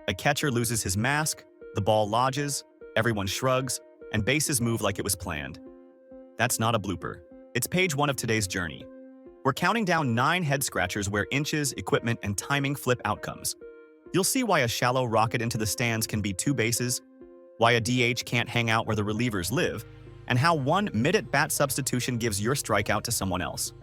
A catcher loses his mask, the ball lodges, everyone shrugs, and bases move like it was planned. That's not a blooper. It's page 1 of today's journey. We're counting down 9 head-scratchers where inches, equipment, and timing flip outcomes. You'll see why a shallow rocket into the stands can be 2 bases, why a DH can't hang out where the relievers live, and how one mid-at-bat substitution gives your strikeout to someone else.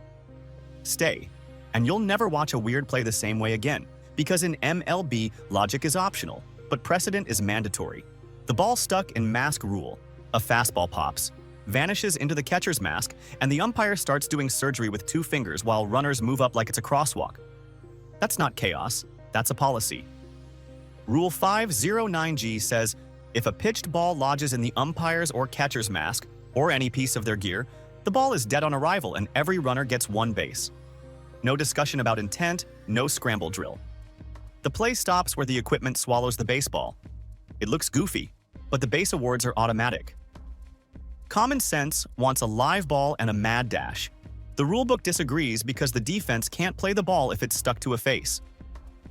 Stay, and you'll never watch a weird play the same way again, because in MLB, logic is optional, but precedent is mandatory. The ball stuck in mask rule. A fastball pops, vanishes into the catcher's mask, and the umpire starts doing surgery with 2 fingers while runners move up like it's a crosswalk. That's not chaos, that's a policy. Rule 509G says, if a pitched ball lodges in the umpire's or catcher's mask, or any piece of their gear, the ball is dead on arrival and every runner gets 1 base. No discussion about intent, no scramble drill. The play stops where the equipment swallows the baseball. It looks goofy, but the base awards are automatic. Common sense wants a live ball and a mad dash. The rulebook disagrees because the defense can't play the ball if it's stuck to a face.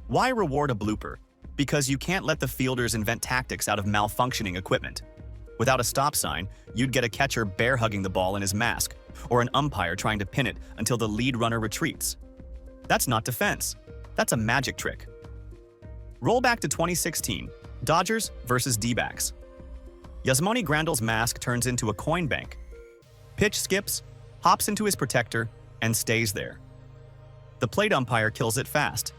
Why reward a blooper? Because you can't let the fielders invent tactics out of malfunctioning equipment. Without a stop sign, you'd get a catcher bear-hugging the ball in his mask, or an umpire trying to pin it until the lead runner retreats. That's not defense. That's a magic trick. Roll back to 2016, Dodgers versus D-backs. Yasmani Grandal's mask turns into a coin bank. Pitch skips, hops into his protector, and stays there. The plate umpire kills it fast.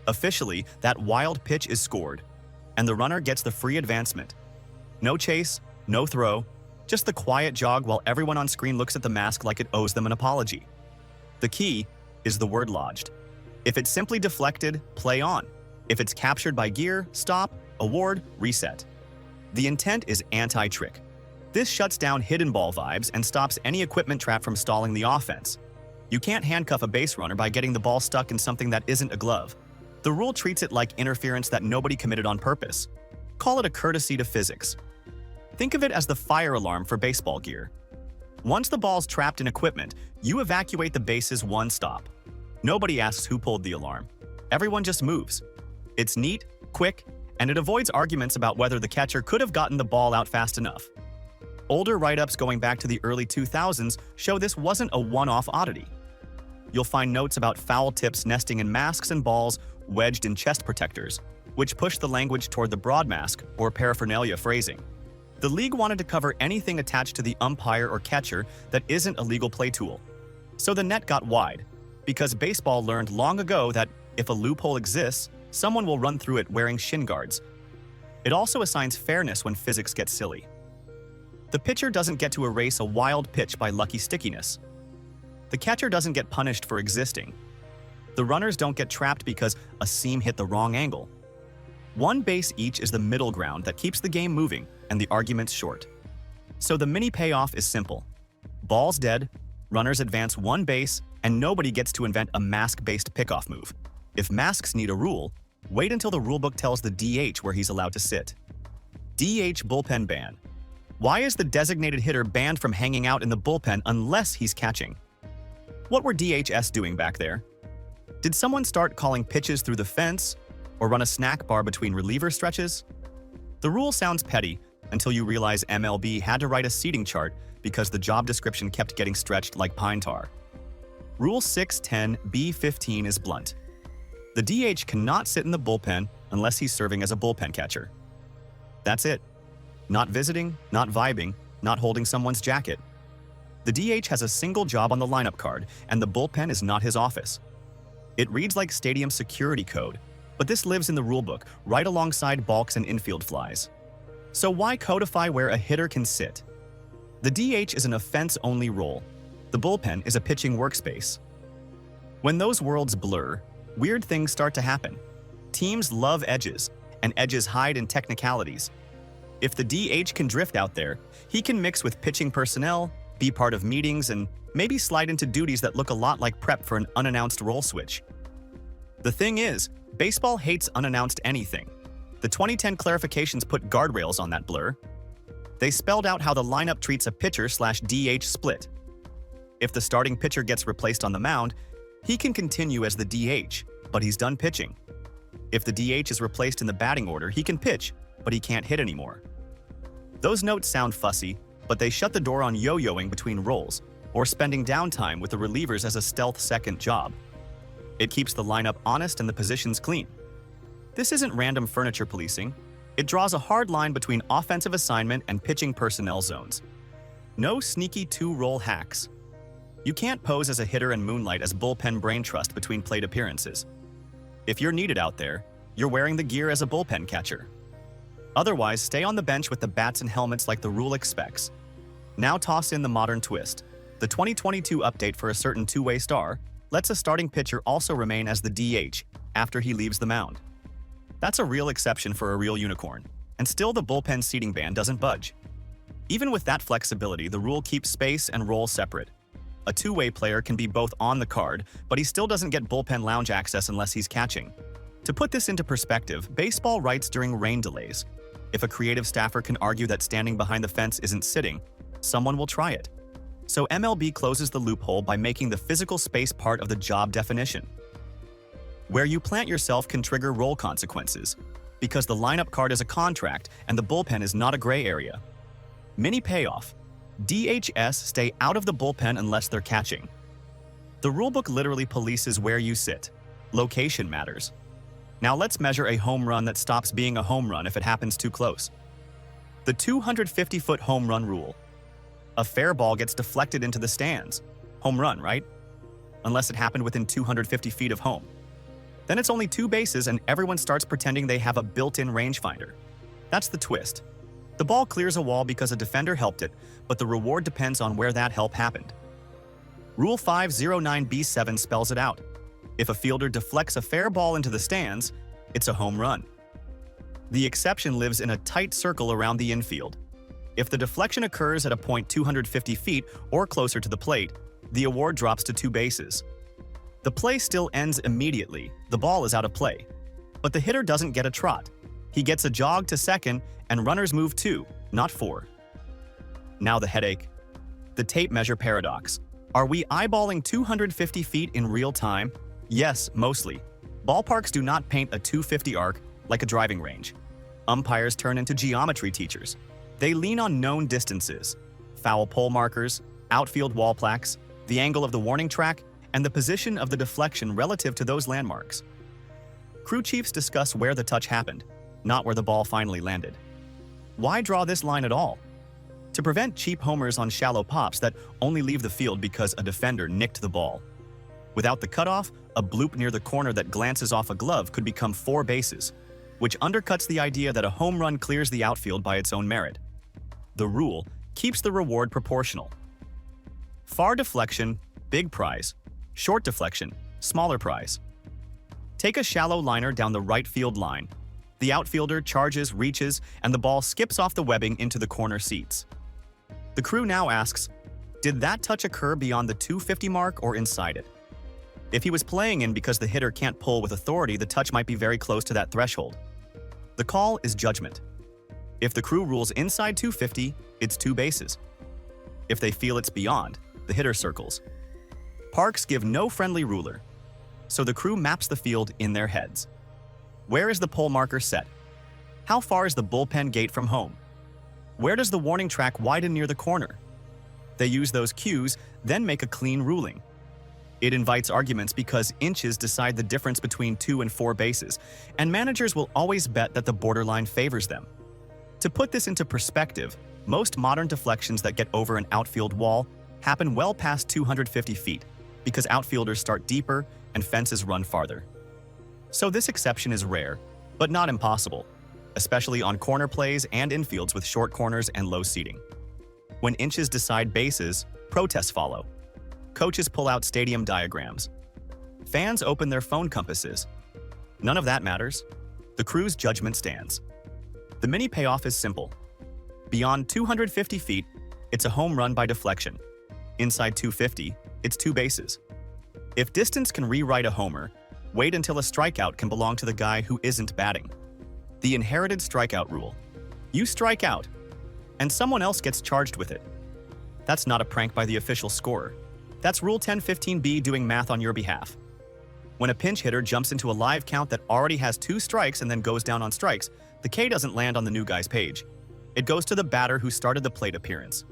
Officially, that wild pitch is scored, and the runner gets the free advancement. No chase, no throw, just the quiet jog while everyone on screen looks at the mask like it owes them an apology. The key is the word lodged. If it's simply deflected, play on. If it's captured by gear, stop, award, reset. The intent is anti-trick. This shuts down hidden ball vibes and stops any equipment trap from stalling the offense. You can't handcuff a base runner by getting the ball stuck in something that isn't a glove. The rule treats it like interference that nobody committed on purpose. Call it a courtesy to physics. Think of it as the fire alarm for baseball gear. Once the ball's trapped in equipment, you evacuate the bases 1 stop. Nobody asks who pulled the alarm. Everyone just moves. It's neat, quick, and it avoids arguments about whether the catcher could have gotten the ball out fast enough. Older write-ups going back to the early 2000s show this wasn't a one-off oddity. You'll find notes about foul tips nesting in masks and balls wedged in chest protectors, which push the language toward the broad mask or paraphernalia phrasing. The league wanted to cover anything attached to the umpire or catcher that isn't a legal play tool. So the net got wide, because baseball learned long ago that if a loophole exists, someone will run through it wearing shin guards. It also assigns fairness when physics gets silly. The pitcher doesn't get to erase a wild pitch by lucky stickiness. The catcher doesn't get punished for existing. The runners don't get trapped because a seam hit the wrong angle. 1 base each is the middle ground that keeps the game moving and the arguments short. So the mini payoff is simple. Ball's dead, runners advance 1 base, and nobody gets to invent a mask-based pickoff move. If masks need a rule, wait until the rulebook tells the DH where he's allowed to sit. DH bullpen ban. Why is the designated hitter banned from hanging out in the bullpen unless he's catching? What were DHs doing back there? Did someone start calling pitches through the fence or run a snack bar between reliever stretches? The rule sounds petty until you realize MLB had to write a seating chart because the job description kept getting stretched like pine tar. Rule 610B15 is blunt. The DH cannot sit in the bullpen unless he's serving as a bullpen catcher. That's it. Not visiting, not vibing, not holding someone's jacket. The DH has a single job on the lineup card, and the bullpen is not his office. It reads like stadium security code, but this lives in the rulebook right alongside balks and infield flies. So why codify where a hitter can sit? The DH is an offense-only role. The bullpen is a pitching workspace. When those worlds blur, weird things start to happen. Teams love edges, and edges hide in technicalities. If the DH can drift out there, he can mix with pitching personnel, be part of meetings, and maybe slide into duties that look a lot like prep for an unannounced role switch. The thing is, baseball hates unannounced anything. The 2010 clarifications put guardrails on that blur. They spelled out how the lineup treats a pitcher/DH split. If the starting pitcher gets replaced on the mound, he can continue as the DH, but he's done pitching. If the DH is replaced in the batting order, he can pitch, but he can't hit anymore. Those notes sound fussy, but they shut the door on yo-yoing between roles or spending downtime with the relievers as a stealth second job. It keeps the lineup honest and the positions clean. This isn't random furniture policing. It draws a hard line between offensive assignment and pitching personnel zones. No sneaky two-role hacks. You can't pose as a hitter and moonlight as bullpen brain trust between plate appearances. If you're needed out there, you're wearing the gear as a bullpen catcher. Otherwise, stay on the bench with the bats and helmets like the rule expects. Now toss in the modern twist. The 2022 update for a certain two-way star lets a starting pitcher also remain as the DH after he leaves the mound. That's a real exception for a real unicorn, and still the bullpen seating ban doesn't budge. Even with that flexibility, the rule keeps space and role separate. A two-way player can be both on the card, but he still doesn't get bullpen lounge access unless he's catching. To put this into perspective, baseball writes during rain delays. If a creative staffer can argue that standing behind the fence isn't sitting, someone will try it. So MLB closes the loophole by making the physical space part of the job definition. Where you plant yourself can trigger role consequences, because the lineup card is a contract and the bullpen is not a gray area. Mini payoff. DHS stay out of the bullpen unless they're catching. The rulebook literally polices where you sit. Location matters. Now let's measure a home run that stops being a home run if it happens too close. The 250-foot home run rule. A fair ball gets deflected into the stands. Home run, right? Unless it happened within 250 feet of home. Then it's only two bases and everyone starts pretending they have a built-in rangefinder. That's the twist. The ball clears a wall because a defender helped it, but the reward depends on where that help happened. Rule 509B7 spells it out. If a fielder deflects a fair ball into the stands, it's a home run. The exception lives in a tight circle around the infield. If the deflection occurs at a point 250 feet or closer to the plate, the award drops to two bases. The play still ends immediately, the ball is out of play. But the hitter doesn't get a trot. He gets a jog to second, and runners move 2, not 4. Now the headache. The tape measure paradox. Are we eyeballing 250 feet in real time? Yes, mostly. Ballparks do not paint a 250 arc like a driving range. Umpires turn into geometry teachers. They lean on known distances, foul pole markers, outfield wall plaques, the angle of the warning track, and the position of the deflection relative to those landmarks. Crew chiefs discuss where the touch happened, not where the ball finally landed. Why draw this line at all? To prevent cheap homers on shallow pops that only leave the field because a defender nicked the ball. Without the cutoff, a bloop near the corner that glances off a glove could become 4 bases, which undercuts the idea that a home run clears the outfield by its own merit. The rule keeps the reward proportional. Far deflection, big prize. Short deflection, smaller prize. Take a shallow liner down the right field line. The outfielder charges, reaches, and the ball skips off the webbing into the corner seats. The crew now asks, did that touch occur beyond the 250 mark or inside it? If he was playing in because the hitter can't pull with authority, the touch might be very close to that threshold. The call is judgment. If the crew rules inside 250, it's 2 bases. If they feel it's beyond, the hitter circles. Parks give no friendly ruler, so the crew maps the field in their heads. Where is the pole marker set? How far is the bullpen gate from home? Where does the warning track widen near the corner? They use those cues, then make a clean ruling. It invites arguments because inches decide the difference between 2 and 4 bases, and managers will always bet that the borderline favors them. To put this into perspective, most modern deflections that get over an outfield wall happen well past 250 feet, because outfielders start deeper and fences run farther. So this exception is rare, but not impossible, especially on corner plays and infields with short corners and low seating. When inches decide bases, protests follow. Coaches pull out stadium diagrams. Fans open their phone compasses. None of that matters. The crew's judgment stands. The mini payoff is simple. Beyond 250 feet, it's a home run by deflection. Inside 250, it's 2 bases. If distance can rewrite a homer, wait until a strikeout can belong to the guy who isn't batting. The inherited strikeout rule. You strike out, and someone else gets charged with it. That's not a prank by the official scorer. That's Rule 1015B doing math on your behalf. When a pinch hitter jumps into a live count that already has 2 strikes and then goes down on strikes, the K doesn't land on the new guy's page. It goes to the batter who started the plate appearance.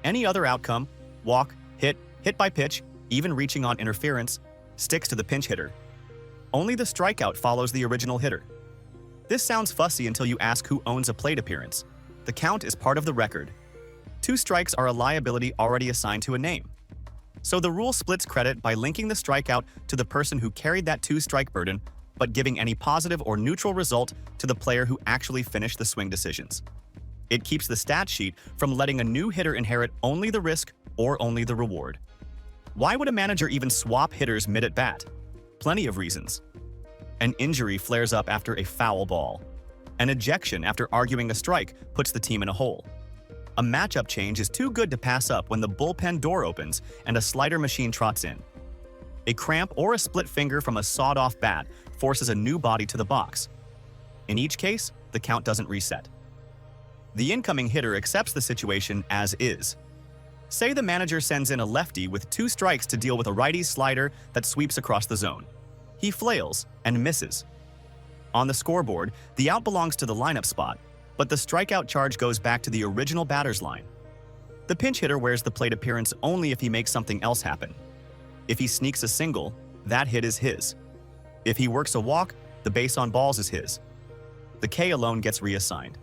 Any other outcome, walk, hit by pitch, even reaching on interference, sticks to the pinch hitter. Only the strikeout follows the original hitter. This sounds fussy until you ask who owns a plate appearance. The count is part of the record. 2 strikes are a liability already assigned to a name. So the rule splits credit by linking the strikeout to the person who carried that 2-strike burden, but giving any positive or neutral result to the player who actually finished the swing decisions. It keeps the stat sheet from letting a new hitter inherit only the risk or only the reward. Why would a manager even swap hitters mid-at-bat? Plenty of reasons. An injury flares up after a foul ball. An ejection after arguing a strike puts the team in a hole. A matchup change is too good to pass up when the bullpen door opens and a slider machine trots in. A cramp or a split finger from a sawed-off bat forces a new body to the box. In each case, the count doesn't reset. The incoming hitter accepts the situation as is. Say the manager sends in a lefty with 2 strikes to deal with a righty's slider that sweeps across the zone. He flails and misses. On the scoreboard, the out belongs to the lineup spot, but the strikeout charge goes back to the original batter's line. The pinch hitter wears the plate appearance only if he makes something else happen. If he sneaks a single, that hit is his. If he works a walk, the base on balls is his. The K alone gets reassigned.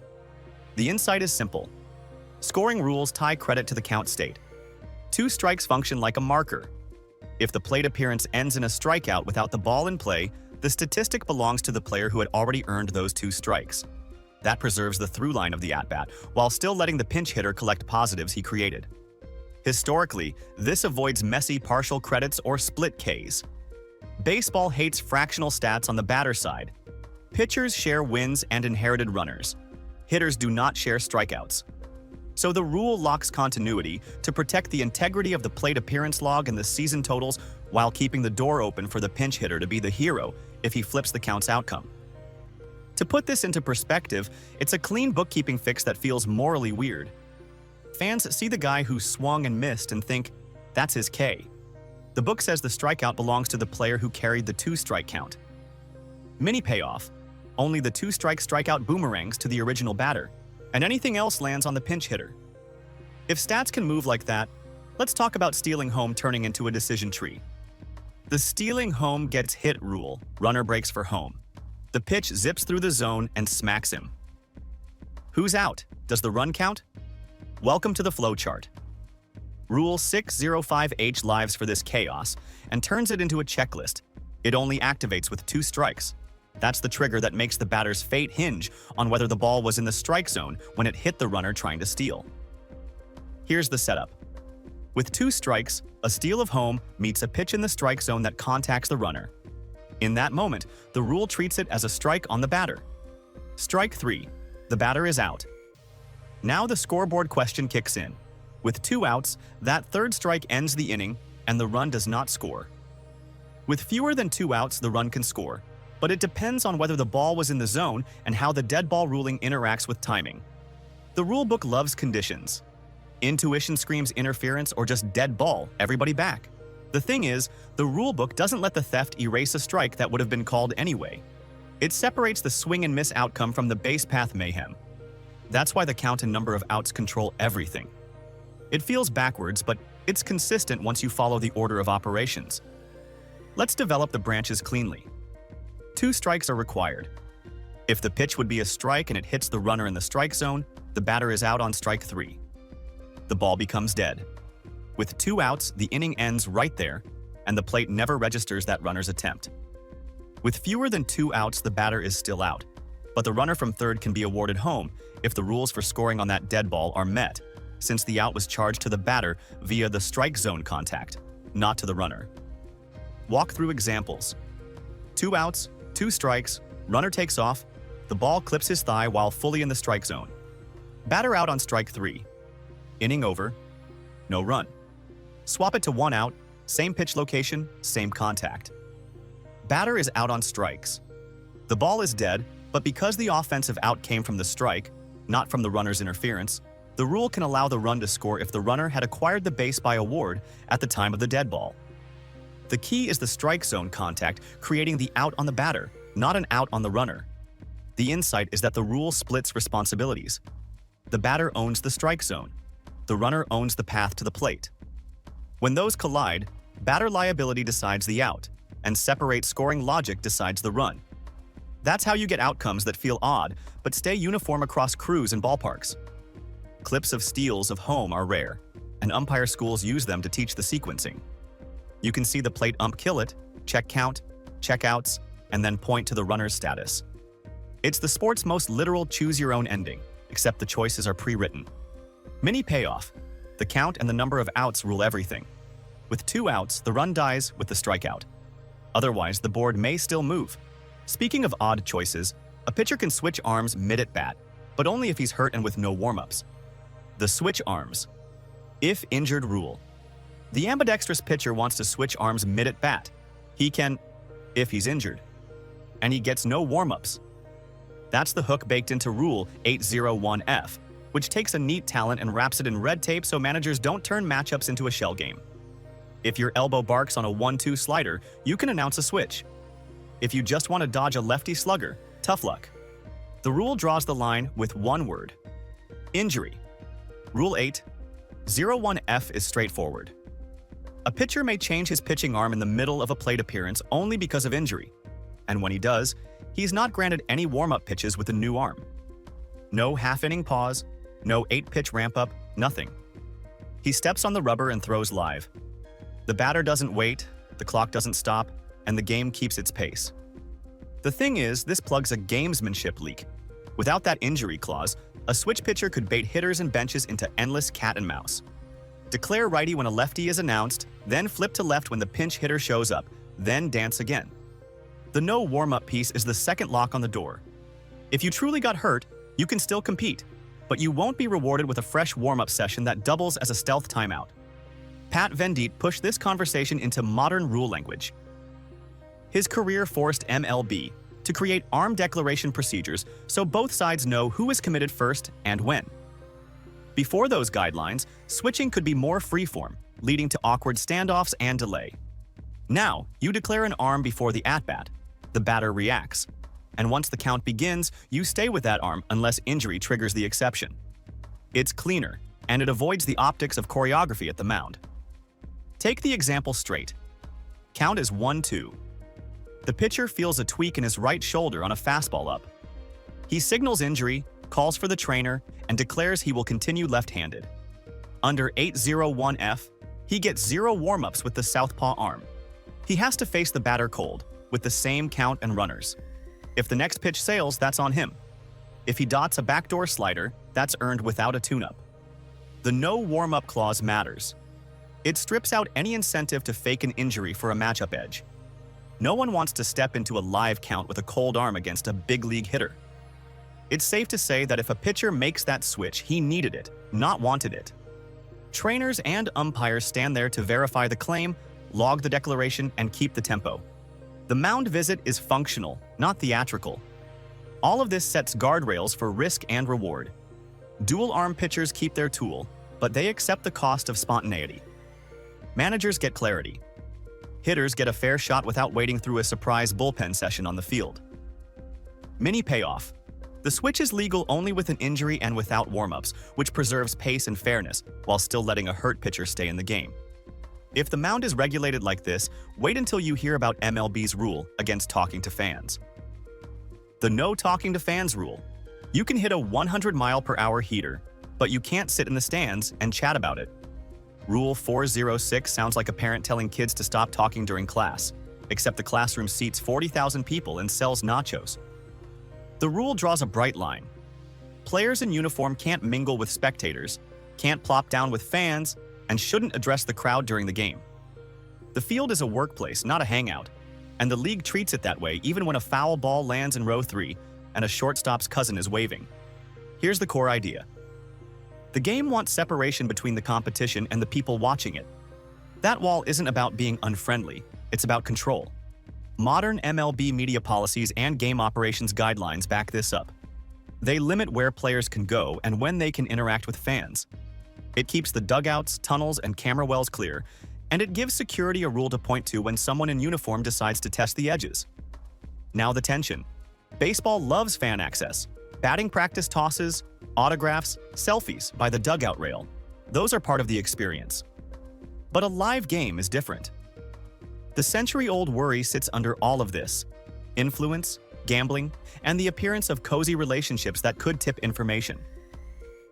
The insight is simple. Scoring rules tie credit to the count state. 2 strikes function like a marker. If the plate appearance ends in a strikeout without the ball in play, the statistic belongs to the player who had already earned those 2 strikes. That preserves the through line of the at-bat, while still letting the pinch hitter collect positives he created. Historically, this avoids messy partial credits or split Ks. Baseball hates fractional stats on the batter side. Pitchers share wins and inherited runners. Hitters do not share strikeouts. So the rule locks continuity to protect the integrity of the plate appearance log and the season totals while keeping the door open for the pinch hitter to be the hero if he flips the count's outcome. To put this into perspective, it's a clean bookkeeping fix that feels morally weird. Fans see the guy who swung and missed and think, that's his K. The book says the strikeout belongs to the player who carried the 2-strike count. Mini payoff. Only the 2-strike strikeout boomerangs to the original batter, and anything else lands on the pinch hitter. If stats can move like that, let's talk about stealing home turning into a decision tree. The stealing home gets hit rule, runner breaks for home. The pitch zips through the zone and smacks him. Who's out? Does the run count? Welcome to the flowchart. Rule 605H lives for this chaos and turns it into a checklist. It only activates with 2 strikes. That's the trigger that makes the batter's fate hinge on whether the ball was in the strike zone when it hit the runner trying to steal. Here's the setup. With 2 strikes, a steal of home meets a pitch in the strike zone that contacts the runner. In that moment, the rule treats it as a strike on the batter. Strike 3. The batter is out. Now the scoreboard question kicks in. With 2 outs, that 3rd strike ends the inning, and the run does not score. With fewer than 2 outs, the run can score, but it depends on whether the ball was in the zone and how the dead ball ruling interacts with timing. The rulebook loves conditions. Intuition screams interference or just dead ball, everybody back. The thing is, the rulebook doesn't let the theft erase a strike that would have been called anyway. It separates the swing and miss outcome from the base path mayhem. That's why the count and number of outs control everything. It feels backwards, but it's consistent once you follow the order of operations. Let's develop the branches cleanly. 2 strikes are required. If the pitch would be a strike and it hits the runner in the strike zone, the batter is out on strike 3. The ball becomes dead. With 2 outs, the inning ends right there, and the plate never registers that runner's attempt. With fewer than 2 outs, the batter is still out, but the runner from third can be awarded home if the rules for scoring on that dead ball are met, since the out was charged to the batter via the strike zone contact, not to the runner. Walk through examples. 2 outs, 2 strikes, runner takes off, the ball clips his thigh while fully in the strike zone. Batter out on strike 3. Inning over, no run. Swap it to 1 out, same pitch location, same contact. Batter is out on strikes. The ball is dead, but because the offensive out came from the strike, not from the runner's interference, the rule can allow the run to score if the runner had acquired the base by award at the time of the dead ball. The key is the strike zone contact, creating the out on the batter, not an out on the runner. The insight is that the rule splits responsibilities. The batter owns the strike zone. The runner owns the path to the plate. When those collide, batter liability decides the out, and separate scoring logic decides the run. That's how you get outcomes that feel odd, but stay uniform across crews and ballparks. Clips of steals of home are rare, and umpire schools use them to teach the sequencing. You can see the plate ump kill it, check count, check outs, and then point to the runner's status. It's the sport's most literal choose-your-own ending, except the choices are pre-written. Mini payoff. The count and the number of outs rule everything. With 2 outs, the run dies with the strikeout. Otherwise, the board may still move. Speaking of odd choices, a pitcher can switch arms mid-at-bat, but only if he's hurt and with no warm-ups. The switch arms. If injured rule. The ambidextrous pitcher wants to switch arms mid-at-bat. He can, if he's injured. And he gets no warm-ups. That's the hook baked into Rule 801F, which takes a neat talent and wraps it in red tape so managers don't turn matchups into a shell game. If your elbow barks on a 1-2 slider, you can announce a switch. If you just want to dodge a lefty slugger, tough luck. The rule draws the line with one word. Injury. Rule 801F is straightforward. A pitcher may change his pitching arm in the middle of a plate appearance only because of injury. And when he does, he's not granted any warm-up pitches with a new arm. No half-inning pause, no 8-pitch ramp-up, nothing. He steps on the rubber and throws live. The batter doesn't wait, the clock doesn't stop, and the game keeps its pace. The thing is, this plugs a gamesmanship leak. Without that injury clause, a switch pitcher could bait hitters and benches into endless cat and mouse. Declare righty when a lefty is announced, then flip to left when the pinch hitter shows up, then dance again. The no warm-up piece is the second lock on the door. If you truly got hurt, you can still compete, but you won't be rewarded with a fresh warm-up session that doubles as a stealth timeout. Pat Venditte pushed this conversation into modern rule language. His career forced MLB to create arm declaration procedures so both sides know who is committed first and when. Before those guidelines, switching could be more freeform, leading to awkward standoffs and delay. Now, you declare an arm before the at-bat. The batter reacts. And once the count begins, you stay with that arm unless injury triggers the exception. It's cleaner, and it avoids the optics of choreography at the mound. Take the example straight. Count is 1-2. The pitcher feels a tweak in his right shoulder on a fastball up. He signals injury, calls for the trainer, and declares he will continue left-handed. Under 801F, he gets 0 warm-ups with the southpaw arm. He has to face the batter cold, with the same count and runners. If the next pitch sails, that's on him. If he dots a backdoor slider, that's earned without a tune-up. The no warm-up clause matters. It strips out any incentive to fake an injury for a matchup edge. No one wants to step into a live count with a cold arm against a big league hitter. It's safe to say that if a pitcher makes that switch, he needed it, not wanted it. Trainers and umpires stand there to verify the claim, log the declaration, and keep the tempo. The mound visit is functional, not theatrical. All of this sets guardrails for risk and reward. Dual-arm pitchers keep their tool, but they accept the cost of spontaneity. Managers get clarity. Hitters get a fair shot without waiting through a surprise bullpen session on the field. Mini payoff. The switch is legal only with an injury and without warm-ups, which preserves pace and fairness while still letting a hurt pitcher stay in the game. If the mound is regulated like this, wait until you hear about MLB's rule against talking to fans. The no talking to fans rule. You can hit a 100-mile-per-hour heater, but you can't sit in the stands and chat about it. Rule 406 sounds like a parent telling kids to stop talking during class, except the classroom seats 40,000 people and sells nachos. The rule draws a bright line. Players in uniform can't mingle with spectators, can't plop down with fans, and shouldn't address the crowd during the game. The field is a workplace, not a hangout, and the league treats it that way even when a foul ball lands in row 3 and a shortstop's cousin is waving. Here's the core idea. The game wants separation between the competition and the people watching it. That wall isn't about being unfriendly, it's about control. Modern MLB media policies and game operations guidelines back this up. They limit where players can go and when they can interact with fans. It keeps the dugouts, tunnels, and camera wells clear, And it gives security a rule to point to when someone in uniform decides to test the edges. Now the tension. Baseball loves fan access. Batting practice tosses, autographs, selfies by the dugout rail. Those are part of the experience. But a live game is different. The century-old worry sits under all of this: influence, gambling, and the appearance of cozy relationships that could tip information.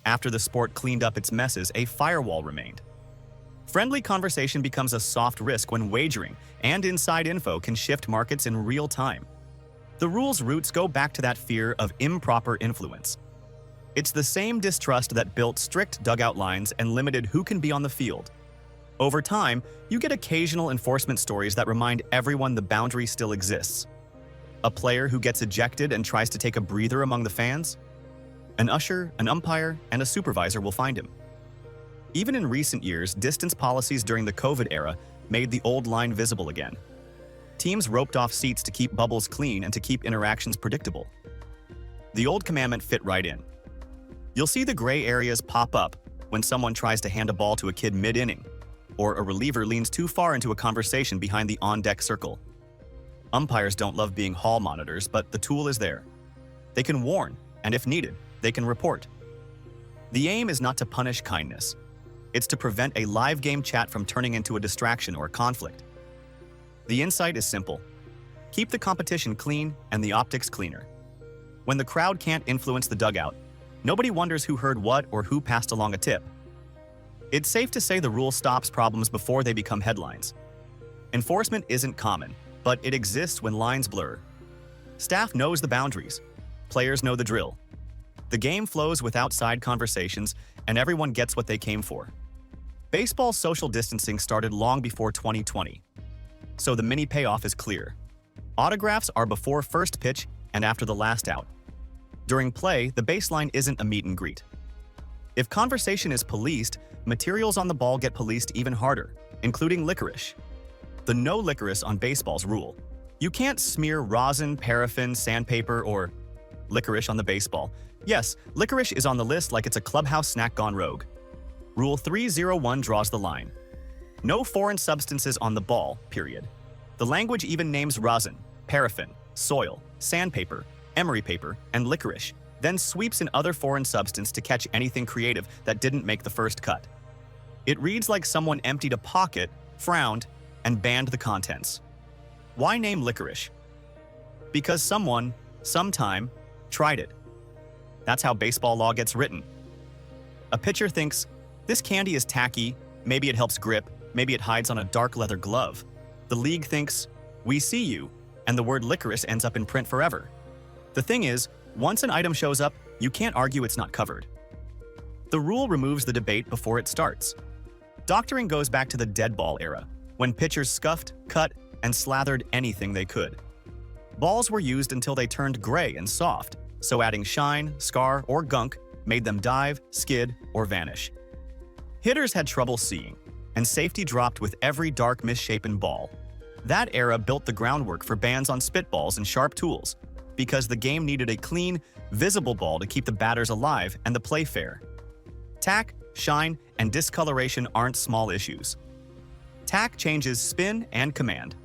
After the sport cleaned up its messes, a firewall remained. Friendly conversation becomes a soft risk when wagering and inside info can shift markets in real time. The rule's roots go back to that fear of improper influence. It's the same distrust that built strict dugout lines and limited who can be on the field. Over time, you get occasional enforcement stories that remind everyone the boundary still exists. A player who gets ejected and tries to take a breather among the fans? An usher, an umpire, and a supervisor will find him. Even in recent years, distance policies during the COVID era made the old line visible again. Teams roped off seats to keep bubbles clean and to keep interactions predictable. The old commandment fit right in. You'll see the gray areas pop up when someone tries to hand a ball to a kid mid-inning, or a reliever leans too far into a conversation behind the on-deck circle. Umpires don't love being hall monitors, but the tool is there. They can warn, and if needed, they can report. The aim is not to punish kindness. It's to prevent a live game chat from turning into a distraction or conflict. The insight is simple. Keep the competition clean and the optics cleaner. When the crowd can't influence the dugout, nobody wonders who heard what or who passed along a tip. It's safe to say the rule stops problems before they become headlines. Enforcement isn't common, but it exists when lines blur. Staff knows the boundaries. Players know the drill. The game flows without side conversations, and everyone gets what they came for. Baseball's social distancing started long before 2020. So the mini payoff is clear. Autographs are before first pitch and after the last out. During play, the baseline isn't a meet and greet. If conversation is policed, materials on the ball get policed even harder, including licorice. The no licorice on baseball's rule. You can't smear rosin, paraffin, sandpaper, or licorice on the baseball. Yes, licorice is on the list like it's a clubhouse snack gone rogue. Rule 301 draws the line. No foreign substances on the ball, period. The language even names rosin, paraffin, soil, sandpaper, emery paper, and licorice, then sweeps in other foreign substance to catch anything creative that didn't make the first cut. It reads like someone emptied a pocket, frowned, and banned the contents. Why name licorice? Because someone, sometime, tried it. That's how baseball law gets written. A pitcher thinks, this candy is tacky, maybe it helps grip, maybe it hides on a dark leather glove. The league thinks, we see you, and the word licorice ends up in print forever. The thing is, once an item shows up, you can't argue it's not covered. The rule removes the debate before it starts. Doctoring goes back to the dead ball era, when pitchers scuffed, cut, and slathered anything they could. Balls were used until they turned gray and soft, so adding shine, scar, or gunk made them dive, skid, or vanish. Hitters had trouble seeing, and safety dropped with every dark, misshapen ball. That era built the groundwork for bans on spitballs and sharp tools, because the game needed a clean, visible ball to keep the batters alive and the play fair. Tack, shine, and discoloration aren't small issues. Tack changes spin and command.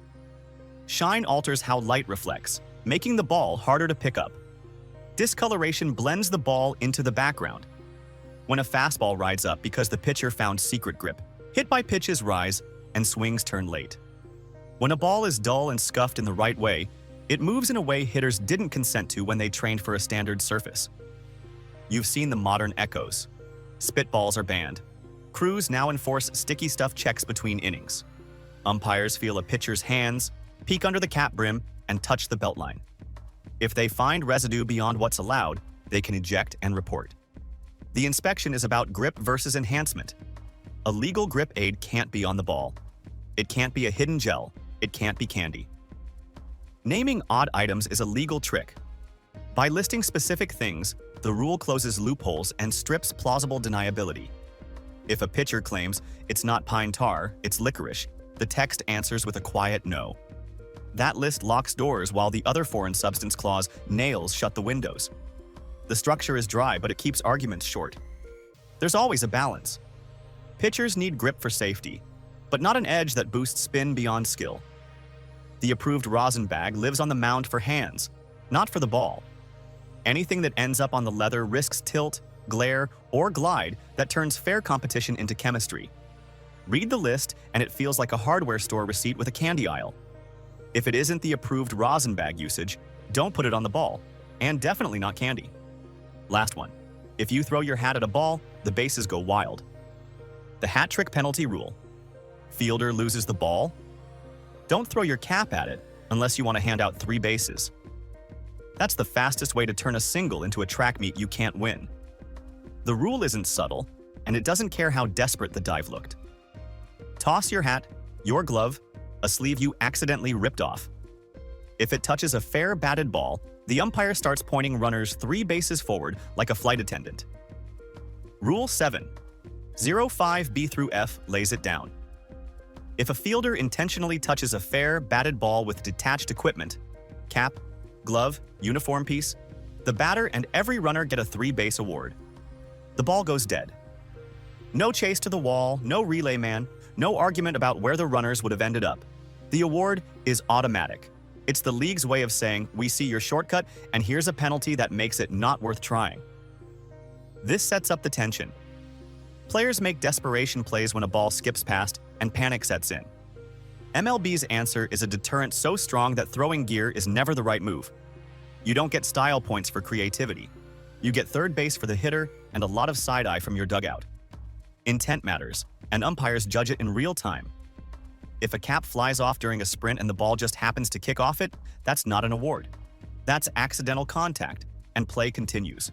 Shine alters how light reflects, making the ball harder to pick up. Discoloration blends the ball into the background. When a fastball rides up because the pitcher found secret grip, hit-by pitches rise and swings turn late. When a ball is dull and scuffed in the right way, it moves in a way hitters didn't consent to when they trained for a standard surface. You've seen the modern echoes. Spitballs are banned. Crews now enforce sticky stuff checks between innings. Umpires feel a pitcher's hands, peek under the cap brim, and touch the belt line. If they find residue beyond what's allowed, they can eject and report. The inspection is about grip versus enhancement. A legal grip aid can't be on the ball. It can't be a hidden gel. It can't be candy. Naming odd items is a legal trick. By listing specific things, the rule closes loopholes and strips plausible deniability. If a pitcher claims it's not pine tar, it's licorice, the text answers with a quiet no. That list locks doors while the other foreign substance clause nails shut the windows. The structure is dry, but it keeps arguments short. There's always a balance. Pitchers need grip for safety. but not an edge that boosts spin beyond skill. The approved rosin bag lives on the mound for hands, not for the ball. Anything that ends up on the leather risks tilt, glare, or glide that turns fair competition into chemistry. Read the list and it feels like a hardware store receipt with a candy aisle. If it isn't the approved rosin bag usage, don't put it on the ball, and definitely not candy. Last one. If you throw your hat at a ball, the bases go wild. The hat trick penalty rule. Fielder loses the ball? Don't throw your cap at it unless you want to hand out 3 bases. That's the fastest way to turn a single into a track meet you can't win. The rule isn't subtle, and it doesn't care how desperate the dive looked. Toss your hat, your glove, a sleeve you accidentally ripped off. If it touches a fair batted ball, the umpire starts pointing runners 3 bases forward like a flight attendant. Rule 7. 05B through F lays it down. If a fielder intentionally touches a fair batted ball with detached equipment, cap, glove, uniform piece, the batter and every runner get a 3-base award. The ball goes dead. No chase to the wall, no relay man, no argument about where the runners would have ended up. The award is automatic. It's the league's way of saying, we see your shortcut and here's a penalty that makes it not worth trying. This sets up the tension. Players make desperation plays when a ball skips past and panic sets in. MLB's answer is a deterrent so strong that throwing gear is never the right move. You don't get style points for creativity. You get third base for the hitter and a lot of side-eye from your dugout. Intent matters, and umpires judge it in real time. If a cap flies off during a sprint and the ball just happens to kick off it, that's not an award. That's accidental contact, and play continues.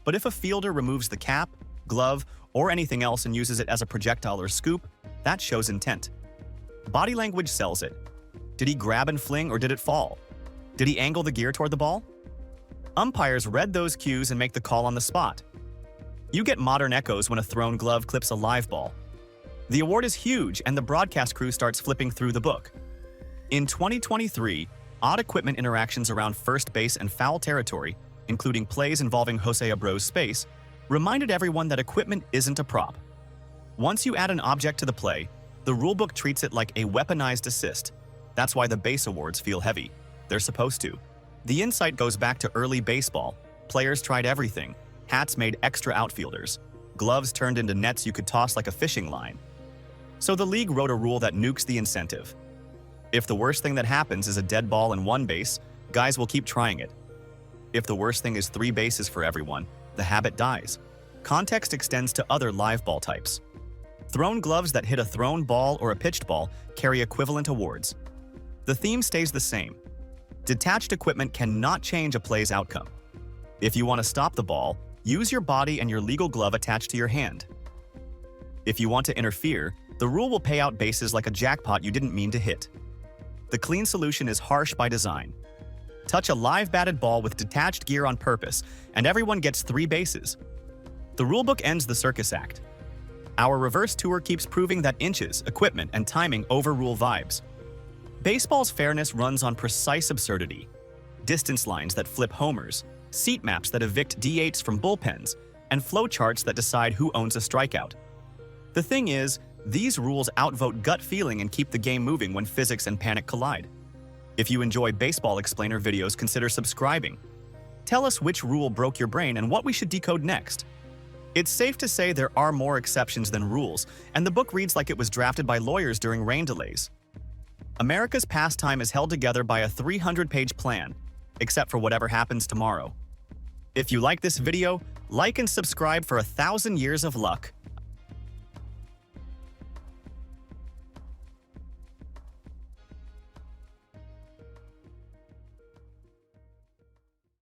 But if a fielder removes the cap, glove, or anything else and uses it as a projectile or scoop, that shows intent. Body language sells it. Did he grab and fling or did it fall? Did he angle the gear toward the ball? Umpires read those cues and make the call on the spot. You get modern echoes when a thrown glove clips a live ball. The award is huge and the broadcast crew starts flipping through the book. In 2023, odd equipment interactions around first base and foul territory, including plays involving Jose Abreu's space, reminded everyone that equipment isn't a prop. Once you add an object to the play, the rulebook treats it like a weaponized assist. That's why the base awards feel heavy. They're supposed to. The insight goes back to early baseball. Players tried everything. Hats made extra outfielders. Gloves turned into nets you could toss like a fishing line. So the league wrote a rule that nukes the incentive. If the worst thing that happens is a dead ball and 1 base, guys will keep trying it. If the worst thing is 3 bases for everyone, the habit dies. Context extends to other live ball types. Thrown gloves that hit a thrown ball or a pitched ball carry equivalent awards. The theme stays the same. Detached equipment cannot change a play's outcome. If you want to stop the ball, use your body and your legal glove attached to your hand. If you want to interfere, the rule will pay out bases like a jackpot you didn't mean to hit. The clean solution is harsh by design. Touch a live batted ball with detached gear on purpose, and everyone gets 3 bases. The rulebook ends the circus act. Our reverse tour keeps proving that inches, equipment, and timing overrule vibes. Baseball's fairness runs on precise absurdity. Distance lines that flip homers, seat maps that evict DHs from bullpens, and flowcharts that decide who owns a strikeout. The thing is, these rules outvote gut feeling and keep the game moving when physics and panic collide. If you enjoy Baseball Explainer videos, consider subscribing. Tell us which rule broke your brain and what we should decode next. It's safe to say there are more exceptions than rules, and the book reads like it was drafted by lawyers during rain delays. America's pastime is held together by a 300-page plan, except for whatever happens tomorrow. If you like this video, like and subscribe for 1,000 years of luck.